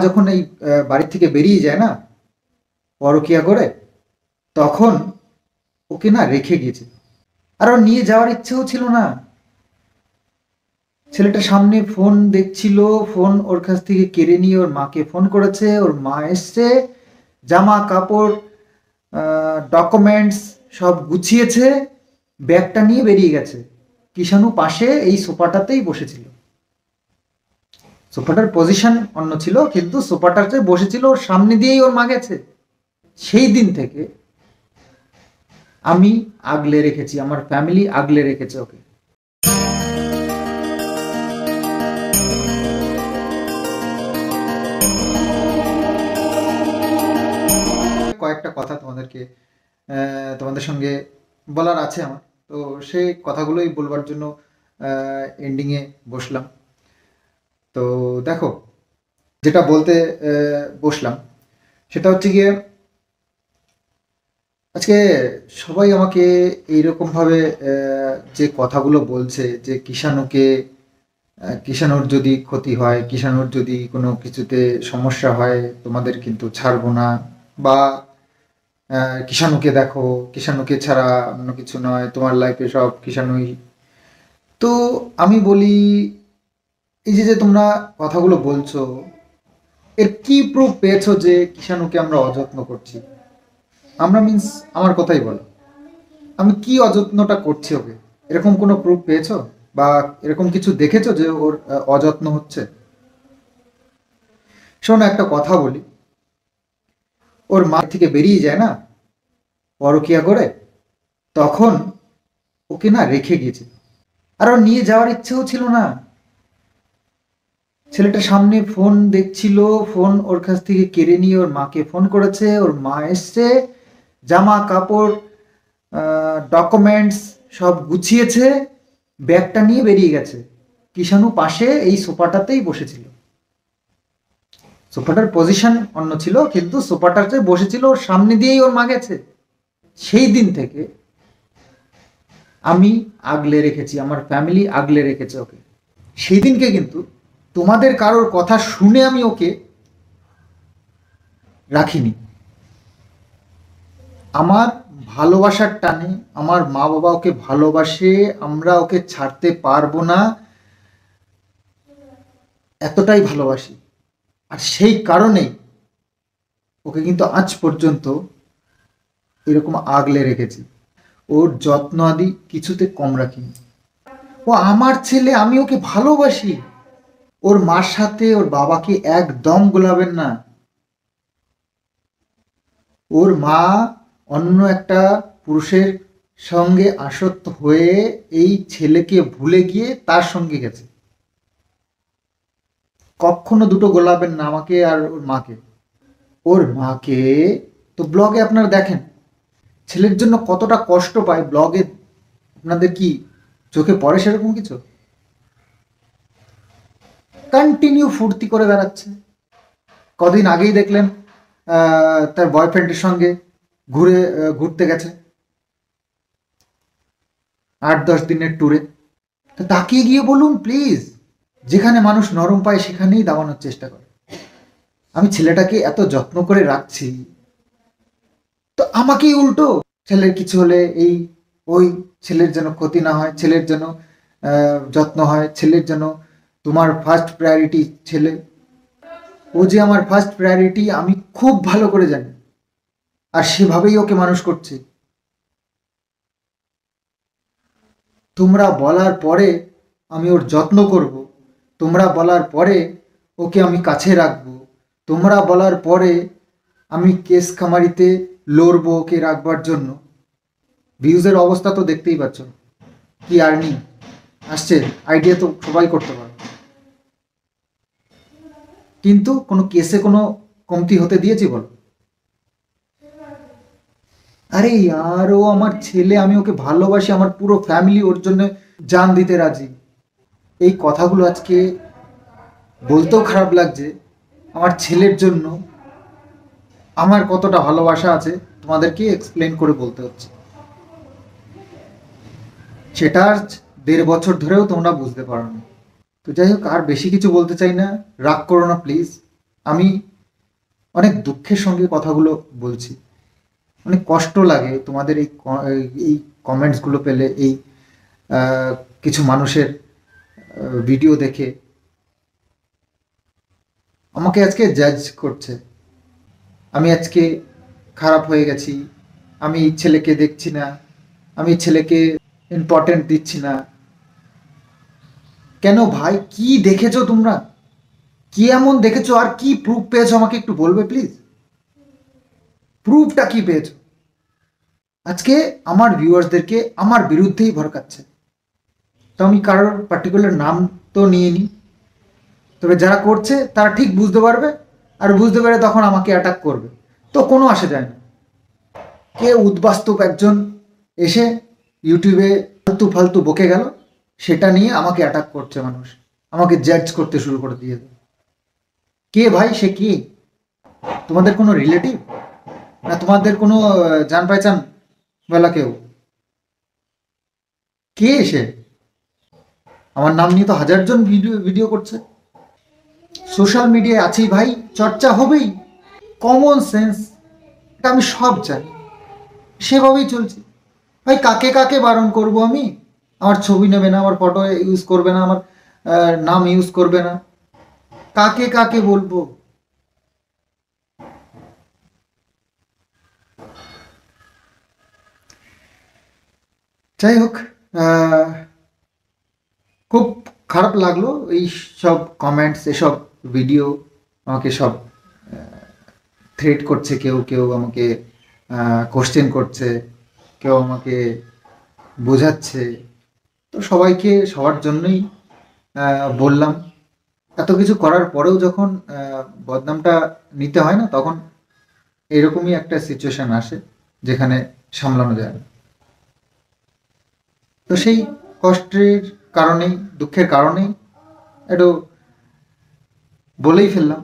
যখন এই বাড়ি থেকে বেরিয়ে যায় না পরকিয়া করে, তখন ওকে না রেখে গিয়েছে। আর ওর নিয়ে যাওয়ার ইচ্ছেও ছিল না। ছেলেটা সামনে ফোন দেখছিল, ফোন ওর কাছ থেকে কেড়ে নিয়ে ওর মাকে ফোন করেছে, ওর মা এসছে, জামা কাপড় ডকুমেন্টস সব গুছিয়েছে, ব্যাগটা নিয়ে বেরিয়ে গেছে। কিষাণু পাশে এই সোফাটাতেই বসেছিল। সোফাটার পজিশন অন্য ছিল, কিন্তু সোফাটাতে বসেছিল, ওর সামনে দিয়েই ওর মা গেছে। সেই দিন থেকে আমি আগলে রেখেছি, আমার ফ্যামিলি আগলে রেখেছে ওকে। কয়েকটা কথা তোমাদের সঙ্গে বলার আছে আমার, তো সেই কথাগুলোই বলবার জন্য এন্ডিংয়ে বসলাম। তো দেখো, যেটা বলতে বসলাম সেটা হচ্ছে গিয়ে, আজকে সবাই আমাকে এইরকমভাবে যে কথাগুলো বলছে যে কিষাণুর যদি ক্ষতি হয়, কিষাণুর যদি কোনো কিছুতে সমস্যা হয়, তোমাদের কিন্তু ছাড়বো না, বা কিষাণুকে দেখো, কিষাণুকে ছাড়া অন্য কিছু নয়, তোমার লাইফে সব কিষাণুই। তো আমি বলি, এই যে যে তোমরা কথাগুলো বলছো, এর কি প্রুফ পেয়েছো যে কিষাণুকে আমরা অযত্ন করছি? আমরা মিন্স আমার কথাই বলো, আমি কি অযত্নটা করছি ওকে? এরকম কোনো প্রুফ পেয়েছো বা এরকম কিছু দেখেছো যে ওর অযত্ন হচ্ছে? শোনো, একটা কথা বলি, ওর মা থেকে বেরিয়ে যায় না পরকিয়া করে, তখন ওকে না রেখে গিয়েছে। আর ওর নিয়ে যাওয়ার ইচ্ছেও ছিল না। ছেলেটা সামনে ফোন দেখছিল, ফোন ওর কাছ থেকে কেড়ে নিয়ে ওর মাকে ফোন করেছে, ওর মা এসছে, জামা কাপড় ডকুমেন্টস সব গুছিয়েছে, ব্যাগটা নিয়ে বেরিয়ে গেছে। কিষাণু পাশে এই সোফাটাতেই বসেছিল। সোফাটার পজিশন অন্য ছিল, কিন্তু সোফাটাতে বসেছিল, ওর সামনে দিয়েই ওর মা গেছে। সেই দিন থেকে আমি আগলে রেখেছি, আমার ফ্যামিলি আগলে রেখেছে ওকে। সেই দিনকে কিন্তু তোমাদের কারোর কথা শুনে আমি ওকে রাখিনি। আমার ভালোবাসার টানে, আমার মা বাবা ওকে ভালোবাসে, আমরা ওকে ছাড়তে পারবো না, এতটাই ভালোবাসি। আর সেই কারণেই ওকে কিন্তু আজ পর্যন্ত এরকম আগলে রেখেছি। ওর যত্ন আদি কিছুতে কম রাখিনি। ও আমার ছেলে, আমি ওকে ভালোবাসি। ওর মার সাথে ওর বাবাকে একদম গোলাবেন না। ওর মা অন্য একটা পুরুষের সঙ্গে আসক্ত হয়ে এই ছেলেকে ভুলে গিয়ে তার সঙ্গে গেছে। কখনো দুটো গোলাবেন না, আমাকে আর ওর মাকে। ওর মাকে তো ব্লগে আপনারা দেখেন, ছেলের জন্য কতটা কষ্ট পায় ব্লগে, আপনাদের কি চোখে পড়ে সেরকম কিছু? কন্টিনিউ ফুর্তি করে বেড়াচ্ছে। কদিন আগেই দেখলেন তার বয়ফ্রেন্ডের সঙ্গে ঘুরতে গেছে 8-10 দিনের ট্যুরে। তো তাকিয়ে গিয়ে বলুন প্লিজ, যেখানে মানুষ নরম পায় সেখানেই দাবানোর চেষ্টা করে। আমি ছেলেটাকে এত যত্ন করে রাখছি, তো আমাকেই উল্টো ছেলের কিছু হলে এই ওই, ছেলের যেন ক্ষতি না হয়, ছেলের যেন যত্ন হয়, ছেলের যেন, তোমার ফার্স্ট প্রায়োরিটি ছেলে। ও যে আমার ফার্স্ট প্রায়োরিটি আমি খুব ভালো করে জানি, আর সেভাবেই ওকে মানুষ করছে। তোমরা বলার পরে আমি ওর যত্ন করব, তোমরা বলার পরে ওকে আমি কাছে রাখবো, তোমরা বলার পরে আমি কেস খামারিতে লড়বো ওকে রাখবার জন্য। ভিউজের অবস্থা তো দেখতেই পাচ্ছ, কি আর্নিং আসছে, আইডিয়া তো সবাই করতে পারে, কিন্তু কোনো কেসে কোনো কমতি হতে দিয়েছি বলো? আরে আর ও আমার ছেলে, আমি ওকে ভালোবাসি, আমার পুরো ফ্যামিলি ওর জন্য জান দিতে রাজি। এই কথাগুলো আজকে বলতেও খারাপ লাগছে। আমার ছেলের জন্য আমার কতটা ভালোবাসা আছে তোমাদেরকে এক্সপ্লেন করে বলতে হচ্ছে। সেটা আজ 1.5 বছর ধরেও তোমরা বুঝতে পারো না। তো যাই হোক, আর বেশি কিছু বলতে চাই না, রাগ করো না প্লিজ। আমি অনেক দুঃখের সঙ্গে কথাগুলো বলছি। অনেক কষ্ট লাগে তোমাদের এই কমেন্টসগুলো পেলে, এই কিছু মানুষের ভিডিও দেখে আমাকে আজকে জাজ করছে। আমি আজকে খারাপ হয়ে গেছি, আমি ছেলেকে দেখছি না, আমি ছেলেকে ইম্পর্টেন্ট দিচ্ছি না। কেন ভাই, কি দেখেছো তোমরা? কি এমন দেখেছো আর কি প্রুফ পেয়েছো আমাকে একটু বলবে প্লিজ? প্রুফটা কি পেয়েছো? আজকে আমার ভিউয়ার্সদেরকে আমার বিরুদ্ধেই ভড়কাচ্ছে। তো আমি কারোর পার্টিকুলার নাম তো নিয়ে নিই, তবে যারা করছে তারা ঠিক বুঝতে পারবে, আর বুঝতে পেরে তখন আমাকে অ্যাটাক করবে। তো কোনো আসে যায় না, কে উদ্বাস্তব একজন এসে ইউটিউবে ফালতু ফালতু বকে গেল, সেটা নিয়ে আমাকে অ্যাটাক করছে মানুষ, আমাকে জাজ করতে শুরু করে দিয়েছে। কে ভাই সে? কে? তোমাদের কোনো রিলেটিভ, না তোমাদের কোনো জান পাইচান বলা কেউ? কে সে? আমার নাম নিয়ে তো হাজার জন ভিডিও ভিডিও করছে। সোশ্যাল মিডিয়ায় আছি ভাই, চর্চা হবেই, কমন সেন্স, এটা আমি সব জানি, সেভাবেই চলছে। ভাই কাকে কাকে বারণ করব আমি? আমার ছবি নেবে না, আমার ফটো ইউজ করবে না, আমার নাম ইউজ করবে না, কাকে কাকে বলবো? যাই হোক, আহ, খুব খারাপ লাগলো এই সব কমেন্টস, এসব ভিডিও, আমাকে সব থ্রেট করছে, কেউ কেউ আমাকে কোশ্চেন করছে, কেউ আমাকে বোঝাচ্ছে। তো সবাইকে সবার জন্যই বললাম, এত কিছু করার পরেও যখন বদনামটা নিতে হয় না, তখন এরকমই একটা সিচুয়েশন আসে যেখানে সামলানো যায় না। তো সেই কষ্টের কারণেই, দুঃখের কারণেই একটু বলেই ফেললাম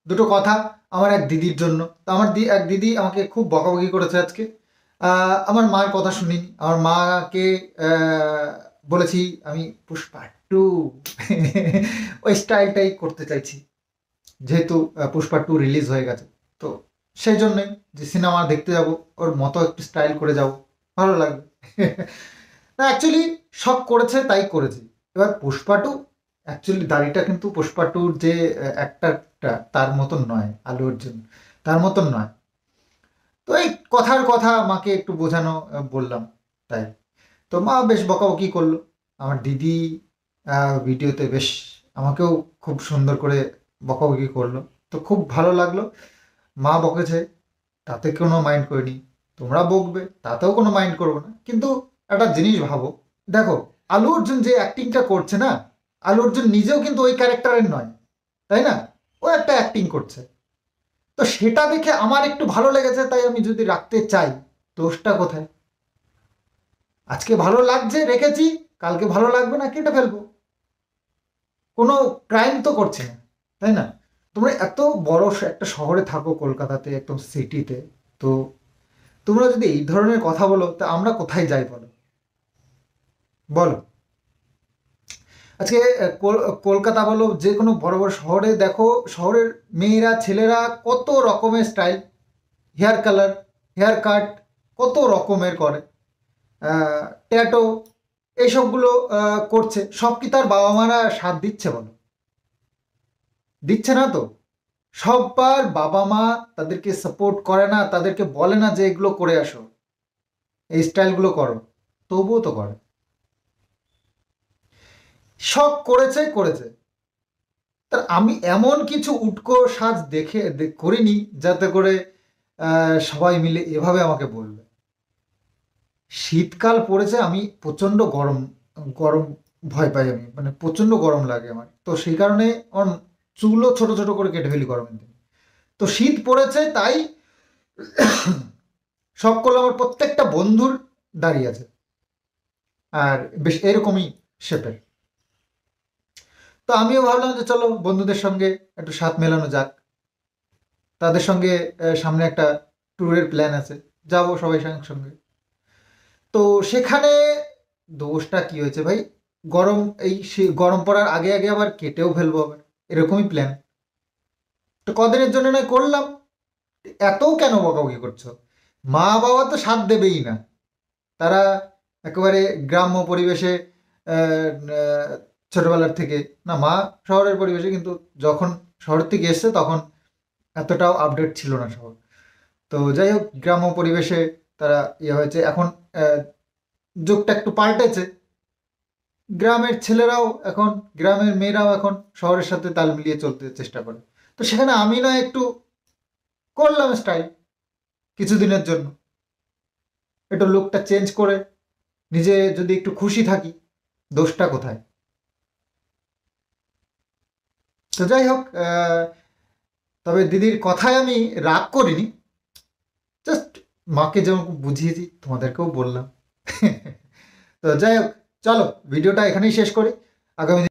দুটো কথা আমার এক দিদির জন্য। তো আমার এক দিদি আমাকে খুব বকাবকি করেছে আজকে। আমার মার কথা শুনিনি, আমার মাকে বলেছি আমি পুষ্পা টু ওই স্টাইলটাই করতে চাইছি, যেহেতু পুষ্পা টু রিলিজ হয়ে গেছে। তো সেই জন্যে যে সিনেমা দেখতে যাব, ওর মতো একটু স্টাইল করে যাব, ভালো লাগবে। না অ্যাকচুয়ালি শখ করেছে তাই করেছি। এবার পুষ্পা টু, অ্যাকচুয়ালি দাড়িটা কিন্তু পুষ্পা টুর যে অ্যাক্টারটা তার মতন নয়, আলু অর্জুন তার মতন নয়। তো এই কথার কথা মাকে একটু বোঝানো বললাম, তাই। তো মা বেশ বকাবকি করলো। আমার দিদি ভিডিওতে বেশ আমাকেও খুব সুন্দর করে বকাবকি করলো। তো খুব ভালো লাগলো, মা বকেছে তাতে কোনো মাইন্ড করিনি, তোমরা বকবে তাতেও কোনো মাইন্ড করবো না। কিন্তু একটা জিনিস ভাবো, দেখো আলু অর্জুন যে অ্যাক্টিংটা করছে না, আলু অর্জুন নিজেও কিন্তু ওই ক্যারেক্টারের নয়, তাই না? ও একটা অ্যাক্টিং করছে। তো সেটা দেখে আমার একটু ভালো লেগেছে, তাই আমি যদি রাখতে চাই, দোষটা কোথায়? আজকে ভালো লাগছে রেখেছি, কালকে ভালো লাগবে না কেটে ফেলবো, কোনো ক্রাইম তো করছে না, তাই না? তোমরা এত বড় একটা শহরে থাকো, কলকাতাতে একদম সিটিতে, তো তোমরা যদি এই ধরনের কথা বলো, তা আমরা কোথায় যাই বলো? বলো। আজকে কলকাতা বলো, যে কোনো বড় বড় শহরে দেখো, শহরের মেয়েরা ছেলেরা কত রকমের style, hair colour, hair cut কত রকমের করে, ট্যাটো, এইসবগুলো করছে। সব কি তার বাবা মারা সাথ দিচ্ছে বলো? দিচ্ছে না তো। সবার বাবা মা তাদেরকে সাপোর্ট করে না, তাদেরকে বলে না যে এগুলো করে আসো, এই স্টাইলগুলো করো, তবুও তো করে। শখ করেছে করেছে, তার আমি এমন কিছু উটকো সাজ করিনি যাতে করে সবাই মিলে এভাবে আমাকে বলবে। শীতকাল পড়েছে, আমি প্রচণ্ড গরম, গরম ভয় পাই আমি, মানে প্রচণ্ড গরম লাগে আমার। তো সেই কারণে আমার চুলও ছোট ছোট করে কেটে ফেলি গরমের দিন। তো শীত পড়েছে তাই শখ করলে আমার প্রত্যেকটা বন্ধুর দাঁড়িয়ে আছে, আর বেশ এরকমই শেপের। তো আমিও ভাবলাম যে চলো বন্ধুদের সঙ্গে একটু সাথ মেলানো যাক। তাদের সঙ্গে সামনে একটা ট্যুরের প্ল্যান আছে, যাব সবাই সঙ্গে। তো সেখানে দোষটা কি হয়েছে ভাই? গরম, এই গরম পড়ার আগে আগে আবার কেটেও ফেলবো আবার। এরকমই প্ল্যান। তো কদিনের জন্য নয় করলাম, এতও কেন বকাবকি করছো? মা বাবা তো সাথ দেবেই না, তারা একেবারে গ্রাম্য পরিবেশে আহ, আহ, ছোটবেলার থেকে, না মা শহরের পরিবেশে, কিন্তু যখন শহর থেকে এসছে তখন এতটাও আপডেট ছিল না শহর। তো যাই হোক, গ্রাম্য পরিবেশে তারা ইয়ে হয়েছে। এখন আহ, যুগটা একটু পাল্টেছে, গ্রামের ছেলেরাও এখন, গ্রামের মেয়েরাও এখন শহরের সাথে তাল মিলিয়ে চলতে চেষ্টা করে। তো সেখানে আমি না একটু করলাম স্টাইল কিছুদিনের জন্য, একটু লুকটা চেঞ্জ করে নিজে যদি একটু খুশি থাকি, দোষটা কোথায়? তো যাই হোক, তবে দিদির কথায় আমি রাগ করিনি, জাস্ট মাকে যেমন বুঝিয়েছি তোমাদেরকেও বললাম। তো যাই হোক, চলো ভিডিওটা এখানেই শেষ করি। আগামী